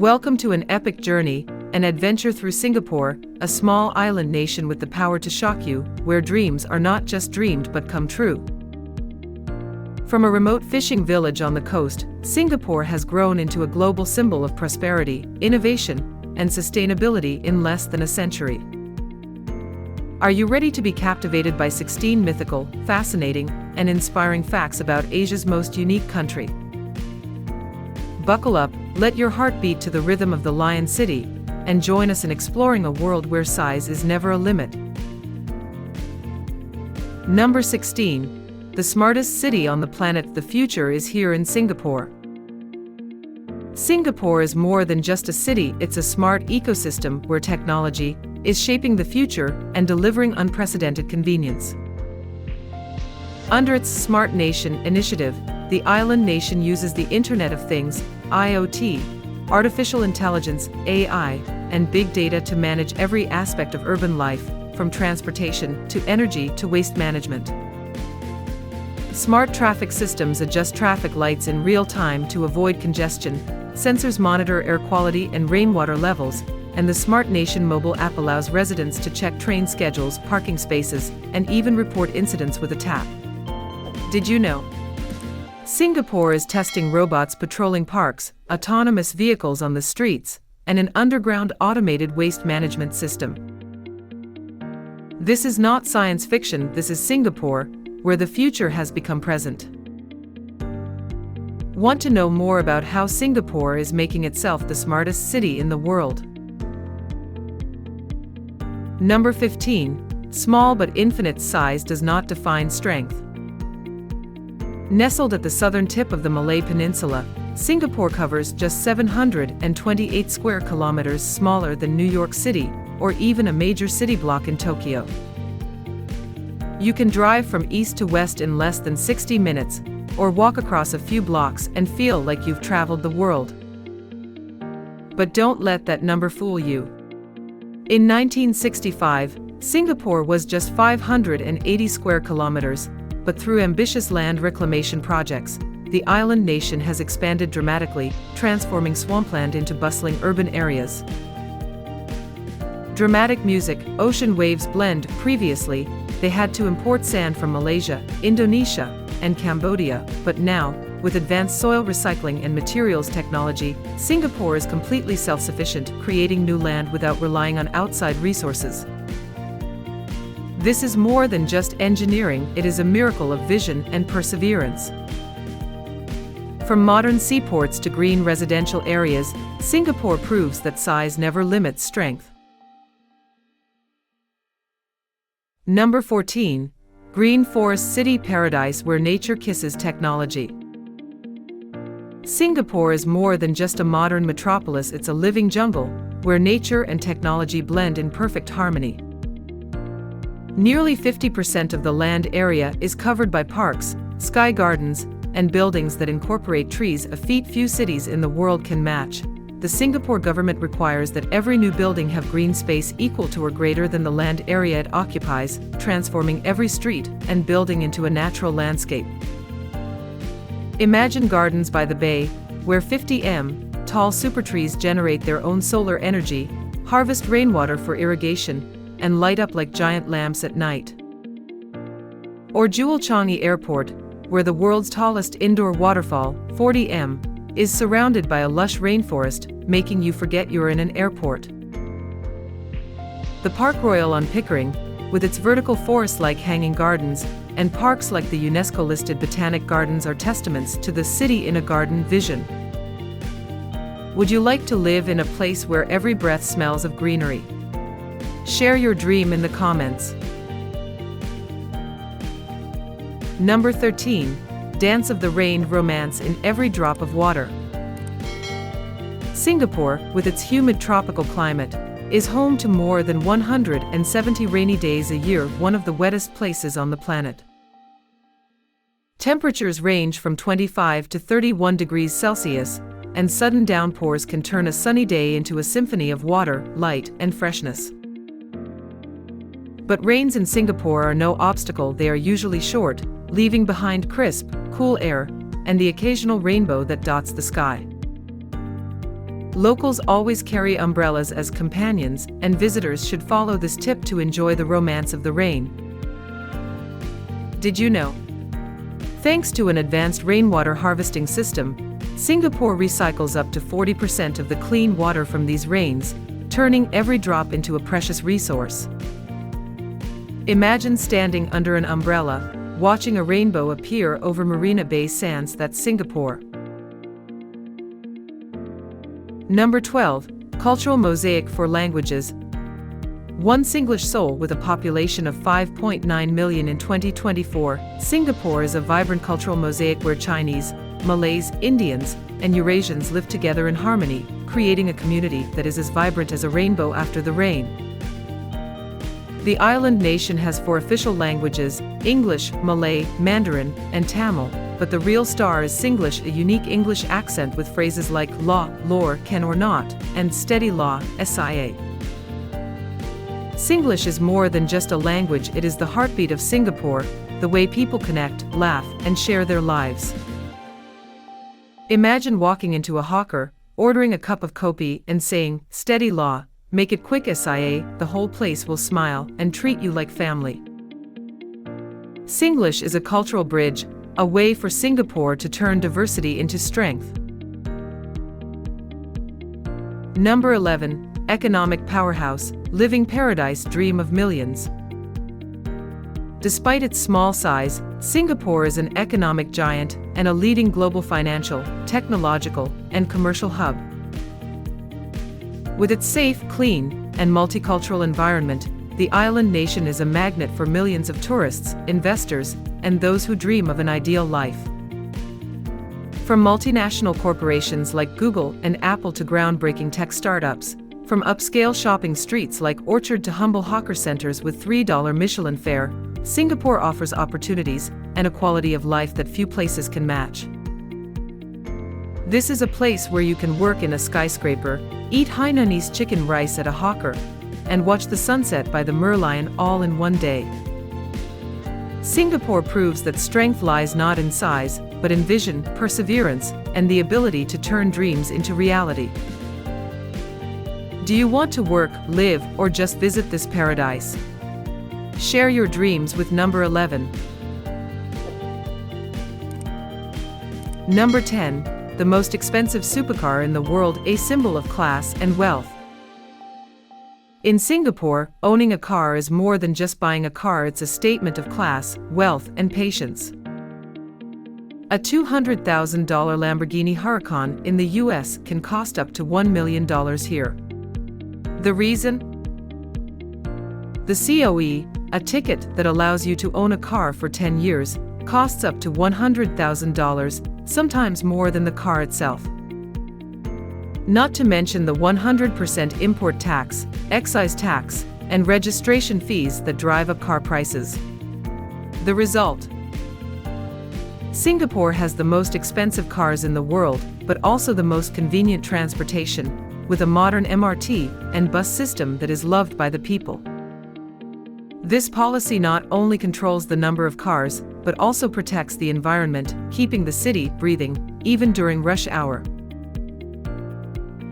Welcome to an epic journey, an adventure through Singapore, a small island nation with the power to shock you, where dreams are not just dreamed but come true. From a remote fishing village on the coast, Singapore has grown into a global symbol of prosperity, innovation, and sustainability in less than a century. Are you ready to be captivated by 16 mythical, fascinating, and inspiring facts about Asia's most unique country? Buckle up, let your heart beat to the rhythm of the Lion City, and join us in exploring a world where size is never a limit. Number 16. The smartest city on the planet. The future is here in Singapore. Singapore is more than just a city, it's a smart ecosystem where technology is shaping the future and delivering unprecedented convenience. Under its Smart Nation initiative, the island nation uses the Internet of Things, IoT, artificial intelligence, AI, and big data to manage every aspect of urban life, from transportation to energy to waste management. Smart traffic systems adjust traffic lights in real time to avoid congestion, sensors monitor air quality and rainwater levels, and the Smart Nation mobile app allows residents to check train schedules, parking spaces, and even report incidents with a tap. Did you know? Singapore is testing robots patrolling parks, autonomous vehicles on the streets, and an underground automated waste management system. This is not science fiction, this is Singapore, where the future has become present. Want to know more about how Singapore is making itself the smartest city in the world? Number 15. Small but infinite size does not define strength. Nestled at the southern tip of the Malay Peninsula, Singapore covers just 728 square kilometers, smaller than New York City, or even a major city block in Tokyo. You can drive from east to west in less than 60 minutes, or walk across a few blocks and feel like you've traveled the world. But don't let that number fool you. In 1965, Singapore was just 580 square kilometers, but through ambitious land reclamation projects, the island nation has expanded dramatically, transforming swampland into bustling urban areas. Dramatic music, ocean waves blend. Previously, they had to import sand from Malaysia, Indonesia, and Cambodia, but now, with advanced soil recycling and materials technology, Singapore is completely self-sufficient, creating new land without relying on outside resources. This is more than just engineering, it is a miracle of vision and perseverance. From modern seaports to green residential areas, Singapore proves that size never limits strength. Number 14. Green Forest City Paradise, where nature kisses technology. Singapore is more than just a modern metropolis, it's a living jungle, where nature and technology blend in perfect harmony. Nearly 50% of the land area is covered by parks, sky gardens, and buildings that incorporate trees, a feat few cities in the world can match. The Singapore government requires that every new building have green space equal to or greater than the land area it occupies, transforming every street and building into a natural landscape. Imagine gardens by the bay, where 50 tall supertrees generate their own solar energy, harvest rainwater for irrigation, and light up like giant lamps at night. Or Jewel Changi Airport, where the world's tallest indoor waterfall, 40 is surrounded by a lush rainforest, making you forget you're in an airport. The Park Royal on Pickering, with its vertical forest-like hanging gardens, and parks like the UNESCO-listed Botanic Gardens are testaments to the city in a garden vision. Would you like to live in a place where every breath smells of greenery? Share your dream in the comments. Number 13. Dance of the Rain, romance in every drop of water. Singapore, with its humid tropical climate, is home to more than 170 rainy days a year, one of the wettest places on the planet. Temperatures range from 25 to 31 degrees Celsius, and sudden downpours can turn a sunny day into a symphony of water, light, and freshness. But rains in Singapore are no obstacle, they are usually short, leaving behind crisp, cool air, and the occasional rainbow that dots the sky. Locals always carry umbrellas as companions, and visitors should follow this tip to enjoy the romance of the rain. Did you know? Thanks to an advanced rainwater harvesting system, Singapore recycles up to 40% of the clean water from these rains, turning every drop into a precious resource. Imagine standing under an umbrella, watching a rainbow appear over Marina Bay Sands. That's Singapore. Number 12. Cultural mosaic for languages. One Singlish soul with a population of 5.9 million in 2024, Singapore is a vibrant cultural mosaic where Chinese, Malays, Indians, and Eurasians live together in harmony, creating a community that is as vibrant as a rainbow after the rain. The island nation has 4 official languages: English, Malay, Mandarin, and Tamil, but the real star is Singlish, a unique English accent with phrases like law, lor, can or not, and steady law, sia. Singlish is more than just a language, it is the heartbeat of Singapore, the way people connect, laugh, and share their lives. Imagine walking into a hawker, ordering a cup of kopi, and saying, "Steady law, make it quick sia," the whole place will smile and treat you like family. Singlish is a cultural bridge, a way for Singapore to turn diversity into strength. Number 11. Economic powerhouse, living paradise, dream of millions. Despite its small size, Singapore is an economic giant and a leading global financial, technological, and commercial hub. With its safe, clean, and multicultural environment, the island nation is a magnet for millions of tourists, investors, and those who dream of an ideal life. From multinational corporations like Google and Apple to groundbreaking tech startups, from upscale shopping streets like Orchard to humble hawker centers with $3 Michelin fare, Singapore offers opportunities and a quality of life that few places can match. This is a place where you can work in a skyscraper, eat Hainanese chicken rice at a hawker, and watch the sunset by the Merlion all in one day. Singapore proves that strength lies not in size, but in vision, perseverance, and the ability to turn dreams into reality. Do you want to work, live, or just visit this paradise? Share your dreams with number 11. Number 10. The most expensive supercar in the world, a symbol of class and wealth. In Singapore, owning a car is more than just buying a car, it's a statement of class, wealth, and patience. A $200,000 Lamborghini Huracan in the US can cost up to $1 million here. The reason? The COE, a ticket that allows you to own a car for 10 years, costs up to $100,000, sometimes more than the car itself. Not to mention the 100% import tax, excise tax, and registration fees that drive up car prices. The result? Singapore has the most expensive cars in the world, but also the most convenient transportation, with a modern MRT and bus system that is loved by the people. This policy not only controls the number of cars, but also protects the environment, keeping the city breathing, even during rush hour.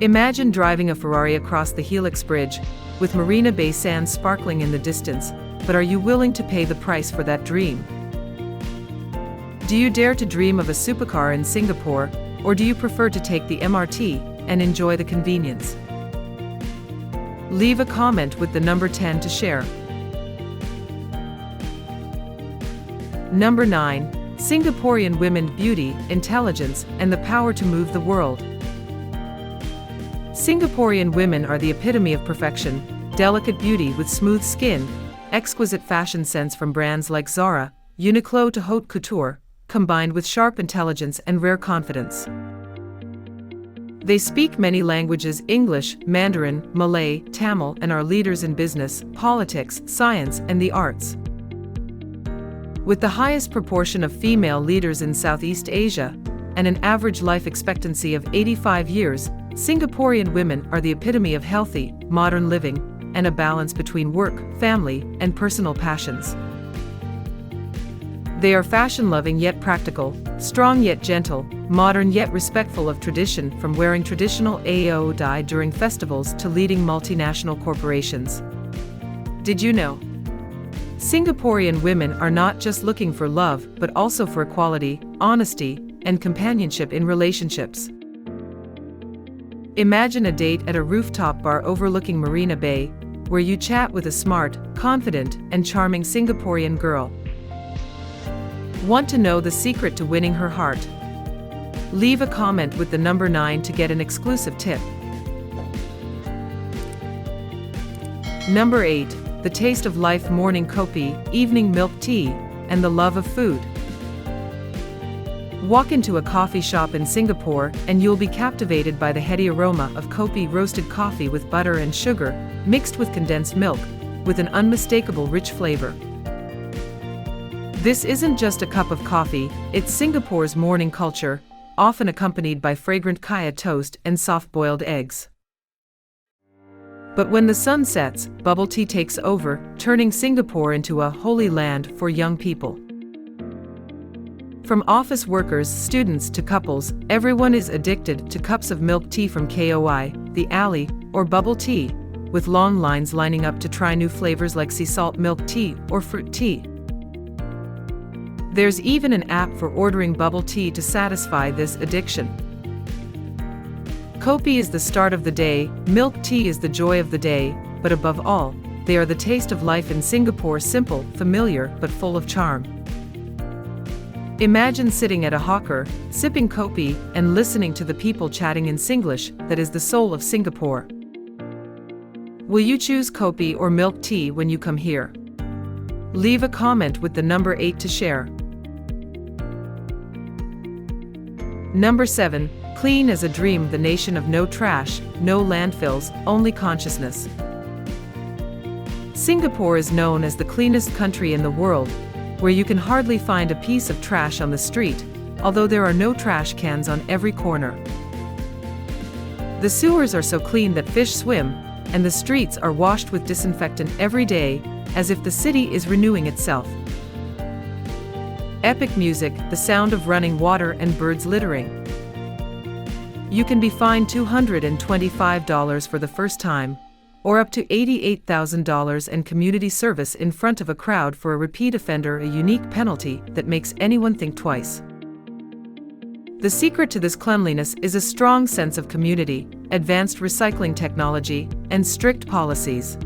Imagine driving a Ferrari across the Helix Bridge, with Marina Bay Sands sparkling in the distance, but are you willing to pay the price for that dream? Do you dare to dream of a supercar in Singapore, or do you prefer to take the MRT and enjoy the convenience? Leave a comment with the number 10 to share. Number 9. Singaporean women, beauty, intelligence, and the power to move the world. Singaporean women are the epitome of perfection, delicate beauty with smooth skin, exquisite fashion sense from brands like Zara, Uniqlo to haute couture, combined with sharp intelligence and rare confidence. They speak many languages: English, Mandarin, Malay, Tamil, and are leaders in business, politics, science, and the arts. With the highest proportion of female leaders in Southeast Asia, and an average life expectancy of 85 years, Singaporean women are the epitome of healthy, modern living, and a balance between work, family, and personal passions. They are fashion-loving yet practical, strong yet gentle, modern yet respectful of tradition, from wearing traditional AO dye during festivals to leading multinational corporations. Did you know? Singaporean women are not just looking for love, but also for equality, honesty, and companionship in relationships. Imagine a date at a rooftop bar overlooking Marina Bay, where you chat with a smart, confident, and charming Singaporean girl. Want to know the secret to winning her heart? Leave a comment with the number 9 to get an exclusive tip. Number 8. The taste of life: morning kopi, evening milk tea, and the love of food. Walk into a coffee shop in Singapore and you'll be captivated by the heady aroma of kopi, roasted coffee with butter and sugar, mixed with condensed milk, with an unmistakable rich flavor. This isn't just a cup of coffee, it's Singapore's morning culture, often accompanied by fragrant kaya toast and soft-boiled eggs. But when the sun sets, bubble tea takes over, turning Singapore into a holy land for young people. From office workers, students to couples, everyone is addicted to cups of milk tea from KOI, the alley, or bubble tea, with long lines lining up to try new flavors like sea salt milk tea or fruit tea. There's even an app for ordering bubble tea to satisfy this addiction. Kopi is the start of the day, milk tea is the joy of the day, but above all, they are the taste of life in Singapore, simple, familiar, but full of charm. Imagine sitting at a hawker, sipping kopi, and listening to the people chatting in Singlish, that is the soul of Singapore. Will you choose kopi or milk tea when you come here? Leave a comment with the number 8 to share. Number 7. Clean as a dream: the nation of no trash, no landfills, only consciousness. Singapore is known as the cleanest country in the world, where you can hardly find a piece of trash on the street, although there are no trash cans on every corner. The sewers are so clean that fish swim, and the streets are washed with disinfectant every day, as if the city is renewing itself. Epic music, the sound of running water and birds littering. You can be fined $225 for the first time, or up to $88,000, and community service in front of a crowd for a repeat offender, a unique penalty that makes anyone think twice. The secret to this cleanliness is a strong sense of community, advanced recycling technology, and strict policies.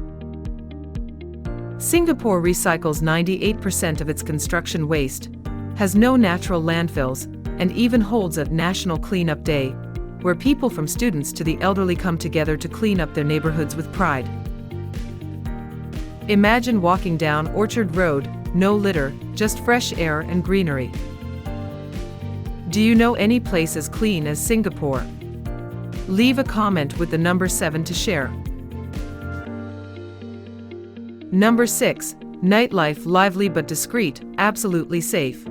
Singapore recycles 98% of its construction waste, has no natural landfills, and even holds a National Cleanup Day, where people from students to the elderly come together to clean up their neighborhoods with pride. Imagine walking down Orchard Road, no litter, just fresh air and greenery. Do you know any place as clean as Singapore? Leave a comment with the number 7 to share. Number 6. Nightlife: lively but discreet, absolutely safe.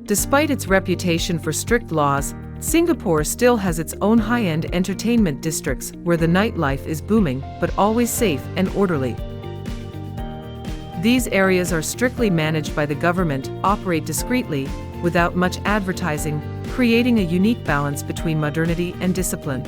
Despite its reputation for strict laws, Singapore still has its own high-end entertainment districts where the nightlife is booming, but always safe and orderly. These areas are strictly managed by the government, operate discreetly, without much advertising, creating a unique balance between modernity and discipline.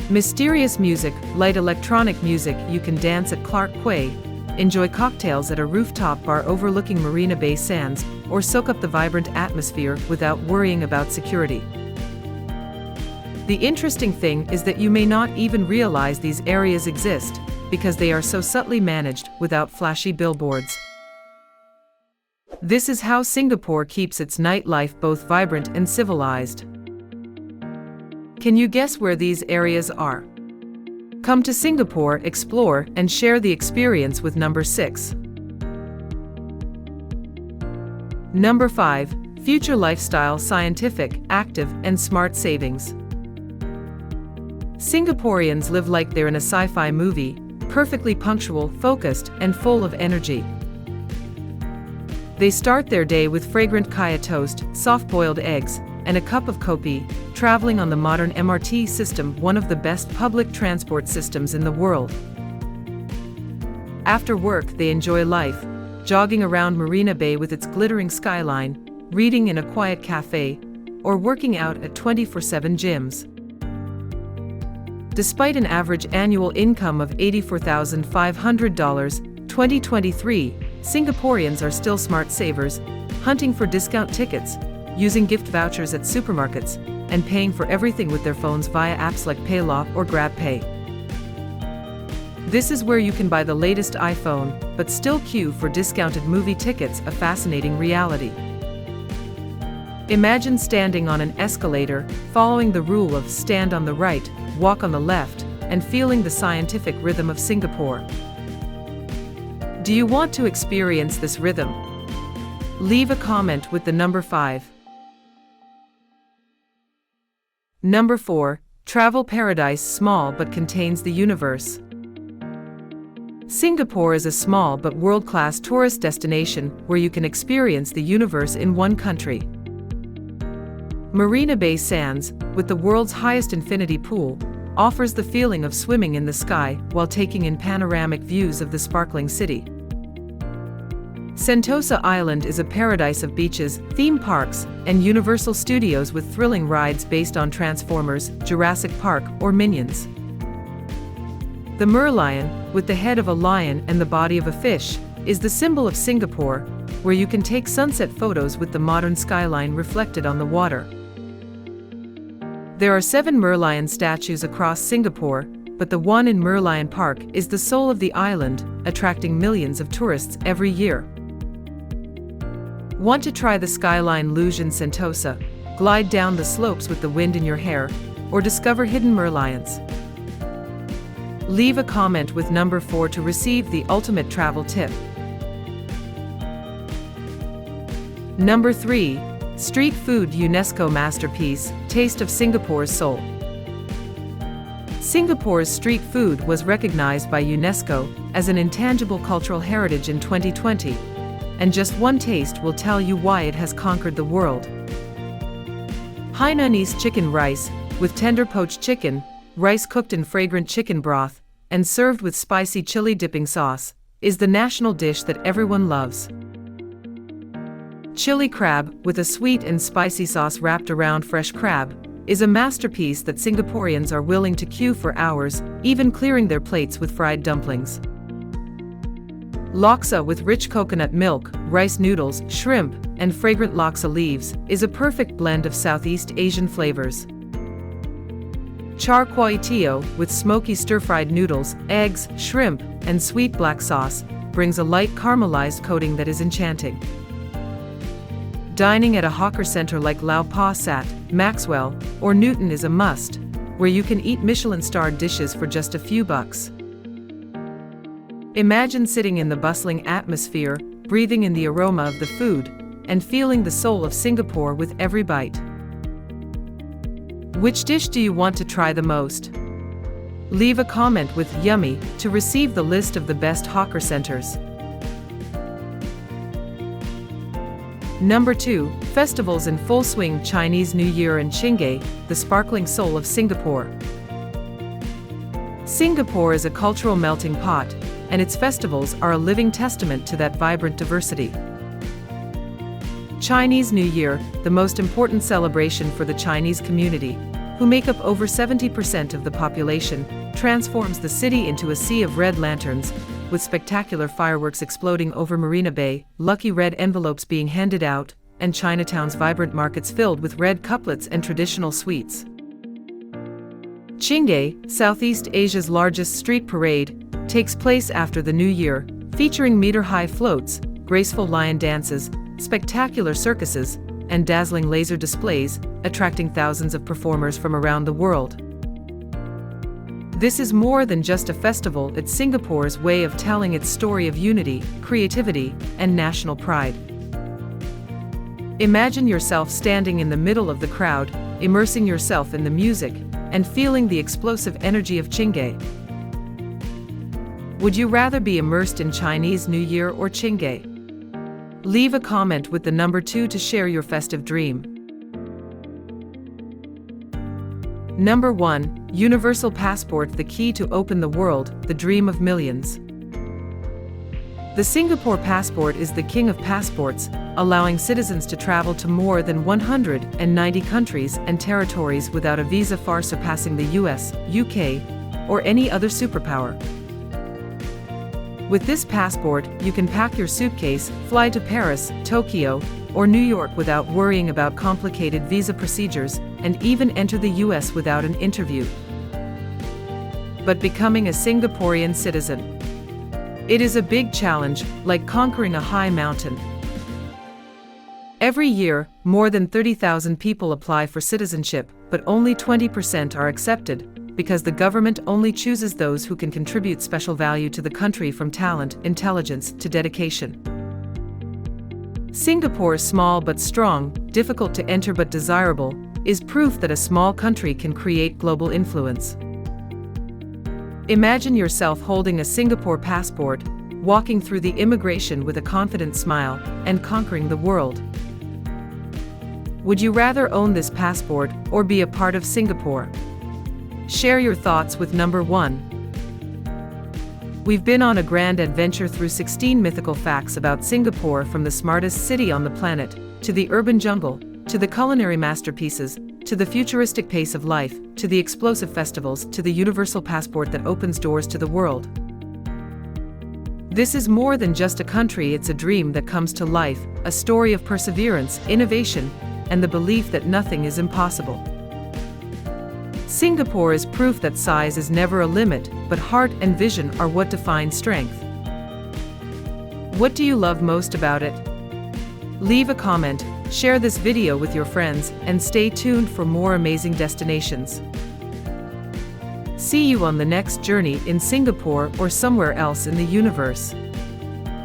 Mysterious music, light electronic music, you can dance at Clark Quay, enjoy cocktails at a rooftop bar overlooking Marina Bay Sands, or soak up the vibrant atmosphere without worrying about security. The interesting thing is that you may not even realize these areas exist, because they are so subtly managed without flashy billboards. This is how Singapore keeps its nightlife both vibrant and civilized. Can you guess where these areas are? Come to Singapore, explore, and share the experience with number 6. Number 5. Future lifestyle: scientific, active, and smart savings. Singaporeans live like they're in a sci-fi movie, perfectly punctual, focused, and full of energy. They start their day with fragrant kaya toast, soft-boiled eggs, and a cup of kopi, traveling on the modern MRT system, one of the best public transport systems in the world. After work, they enjoy life, jogging around Marina Bay with its glittering skyline, reading in a quiet cafe, or working out at 24/7 gyms. Despite an average annual income of $84,500, 2023, Singaporeans are still smart savers, hunting for discount tickets, using gift vouchers at supermarkets, and paying for everything with their phones via apps like PayLah or GrabPay. This is where you can buy the latest iPhone, but still queue for discounted movie tickets, a fascinating reality. Imagine standing on an escalator, following the rule of stand on the right, walk on the left, and feeling the scientific rhythm of Singapore. Do you want to experience this rhythm? Leave a comment with the number 5. Number 4, travel paradise, small but contains the universe. Singapore is a small but world-class tourist destination where you can experience the universe in one country. Marina Bay Sands, with the world's highest infinity pool, offers the feeling of swimming in the sky while taking in panoramic views of the sparkling city. Sentosa Island is a paradise of beaches, theme parks, and Universal Studios with thrilling rides based on Transformers, Jurassic Park, or Minions. The Merlion, with the head of a lion and the body of a fish, is the symbol of Singapore, where you can take sunset photos with the modern skyline reflected on the water. There are 7 Merlion statues across Singapore, but the one in Merlion Park is the soul of the island, attracting millions of tourists every year. Want to try the skyline luge in Sentosa, glide down the slopes with the wind in your hair, or discover hidden Merlions? Leave a comment with number 4 to receive the ultimate travel tip. Number 3, street food UNESCO masterpiece, Taste of Singapore's Soul. Singapore's street food was recognized by UNESCO as an intangible cultural heritage in 2020, and just one taste will tell you why it has conquered the world. Hainanese chicken rice, with tender poached chicken, rice cooked in fragrant chicken broth, and served with spicy chili dipping sauce, is the national dish that everyone loves. Chili crab, with a sweet and spicy sauce wrapped around fresh crab, is a masterpiece that Singaporeans are willing to queue for hours, even clearing their plates with fried dumplings. Laksa, with rich coconut milk, rice noodles, shrimp, and fragrant laksa leaves, is a perfect blend of Southeast Asian flavors. Char kway teow, with smoky stir-fried noodles, eggs, shrimp, and sweet black sauce, brings a light caramelized coating that is enchanting. Dining at a hawker center like Lau Pa Sat, Maxwell, or Newton is a must, where you can eat Michelin-starred dishes for just a few bucks. Imagine sitting in the bustling atmosphere, breathing in the aroma of the food, and feeling the soul of Singapore with every bite. Which dish do you want to try the most? Leave a comment with "Yummy" to receive the list of the best hawker centers. Number 2, festivals in full swing, Chinese New Year and Chingay, the sparkling soul of Singapore. Singapore is a cultural melting pot, and its festivals are a living testament to that vibrant diversity. Chinese New Year, the most important celebration for the Chinese community, who make up over 70% of the population, transforms the city into a sea of red lanterns, with spectacular fireworks exploding over Marina Bay, lucky red envelopes being handed out, and Chinatown's vibrant markets filled with red couplets and traditional sweets. Chingay, Southeast Asia's largest street parade, takes place after the New Year, featuring meter-high floats, graceful lion dances, spectacular circuses, and dazzling laser displays, attracting thousands of performers from around the world. This is more than just a festival, it's Singapore's way of telling its story of unity, creativity, and national pride. Imagine yourself standing in the middle of the crowd, immersing yourself in the music, and feeling the explosive energy of Chingay. Would you rather be immersed in Chinese New Year or Chingay? Leave a comment with the number 2 to share your festive dream. Number 1, Universal Passport, the key to open the world, the dream of millions. The Singapore passport is the king of passports, allowing citizens to travel to more than 190 countries and territories without a visa, far surpassing the US, UK, or any other superpower. With this passport, you can pack your suitcase, fly to Paris, Tokyo, or New York without worrying about complicated visa procedures, and even enter the US without an interview. But becoming a Singaporean citizen, it is a big challenge, like conquering a high mountain. Every year, more than 30,000 people apply for citizenship, but only 20% are accepted, because the government only chooses those who can contribute special value to the country, from talent, intelligence, to dedication. Singapore, small but strong, difficult to enter but desirable, is proof that a small country can create global influence. Imagine yourself holding a Singapore passport, walking through the immigration with a confident smile, and conquering the world. Would you rather own this passport or be a part of Singapore? Share your thoughts with number 1. We've been on a grand adventure through 16 mythical facts about Singapore, from the smartest city on the planet, to the urban jungle, to the culinary masterpieces, to the futuristic pace of life, to the explosive festivals, to the universal passport that opens doors to the world. This is more than just a country, it's a dream that comes to life, a story of perseverance, innovation, and the belief that nothing is impossible. Singapore is proof that size is never a limit, but heart and vision are what define strength. What do you love most about it? Leave a comment, share this video with your friends, and stay tuned for more amazing destinations. See you on the next journey in Singapore or somewhere else in the universe.